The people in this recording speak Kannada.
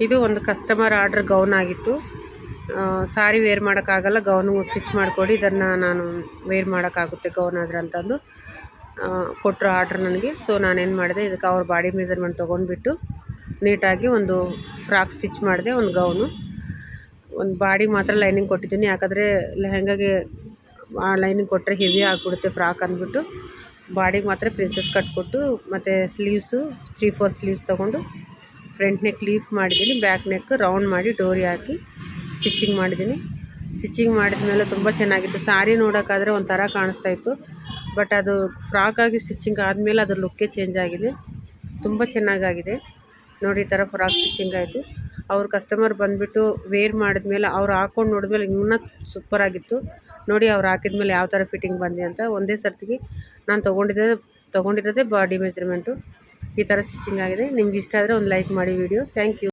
ಇದು ಒಂದು ಕಸ್ಟಮರ್ ಆರ್ಡ್ರ್ ಗೌನ್ ಆಗಿತ್ತು. ಸಾರಿ ವೇರ್ ಮಾಡೋಕ್ಕಾಗಲ್ಲ, ಗೌನು ಸ್ಟಿಚ್ ಮಾಡಿಕೊಡಿ, ಇದನ್ನು ನಾನು ವೇರ್ ಮಾಡೋಕ್ಕಾಗುತ್ತೆ ಗೌನ್ ಆದ್ರೆ ಅಂತಂದು ಕೊಟ್ಟರು ಆರ್ಡ್ರ್ ನನಗೆ. ಸೊ ನಾನೇನು ಮಾಡಿದೆ, ಇದಕ್ಕೆ ಅವ್ರ ಬಾಡಿ ಮೆಜರ್ಮೆಂಟ್ ತೊಗೊಂಡ್ಬಿಟ್ಟು ನೀಟಾಗಿ ಒಂದು ಫ್ರಾಕ್ ಸ್ಟಿಚ್ ಮಾಡಿದೆ. ಒಂದು ಗೌನು, ಒಂದು ಬಾಡಿ ಮಾತ್ರ ಲೈನಿಂಗ್ ಕೊಟ್ಟಿದ್ದೀನಿ, ಯಾಕಂದರೆ ಲೆಹಂಗಾಗೆ ಲೈನಿಂಗ್ ಕೊಟ್ಟರೆ ಹೆವಿ ಆಗಿಬಿಡುತ್ತೆ ಫ್ರಾಕ್ ಅಂದ್ಬಿಟ್ಟು ಬಾಡಿಗೆ ಮಾತ್ರ ಪ್ರಿನ್ಸಸ್ ಕಟ್ ಕೊಟ್ಟು, ಮತ್ತು ಸ್ಲೀವ್ಸು 3/4 ಸ್ಲೀವ್ಸ್ ತೊಗೊಂಡು ಫ್ರಂಟ್ ನೆಕ್ ಲೀಫ್ ಮಾಡಿದ್ದೀನಿ, ಬ್ಯಾಕ್ ನೆಕ್ ರೌಂಡ್ ಮಾಡಿ ಡೋರಿ ಹಾಕಿ ಸ್ಟಿಚಿಂಗ್ ಮಾಡಿದ್ದೀನಿ. ಸ್ಟಿಚಿಂಗ್ ಮಾಡಿದ ಮೇಲೆ ತುಂಬ ಚೆನ್ನಾಗಿತ್ತು. ಸಾರಿ ನೋಡೋಕ್ಕಾದರೆ ಒಂಥರ ಕಾಣಿಸ್ತಾಯಿತ್ತು, ಬಟ್ ಅದು ಫ್ರಾಕಾಗಿ ಸ್ಟಿಚಿಂಗ್ ಆದಮೇಲೆ ಅದ್ರ ಲುಕ್ಕೇ ಚೇಂಜ್ ಆಗಿದೆ. ತುಂಬ ಚೆನ್ನಾಗಾಗಿದೆ ನೋಡಿ. ಈ ಥರ ಫ್ರಾಕ್ ಸ್ಟಿಚಿಂಗ್ ಆಯಿತು. ಅವ್ರ ಕಸ್ಟಮರ್ ಬಂದುಬಿಟ್ಟು ವೇರ್ ಮಾಡಿದ್ಮೇಲೆ ಅವ್ರು ಹಾಕ್ಕೊಂಡು ನೋಡಿದ್ಮೇಲೆ ಇನ್ನೂ ಸೂಪರಾಗಿತ್ತು ನೋಡಿ. ಅವ್ರು ಹಾಕಿದ್ಮೇಲೆ ಯಾವ ಥರ ಫಿಟ್ಟಿಂಗ್ ಬಂದೆ ಅಂತ ಒಂದೇ ಸರ್ತಿಗೆ ನಾನು ತೊಗೊಂಡಿರೋದೇ ಬಾಡಿ ಮೆಜರ್ಮೆಂಟು. ಈ ಥರ ಸ್ಟಿಚಿಂಗ್ ಆಗಿದೆ. ನಿಮ್ಗೆ ಇಷ್ಟ ಆದರೆ ಒಂದು ಲೈಕ್ ಮಾಡಿ ವಿಡಿಯೋ. Thank you.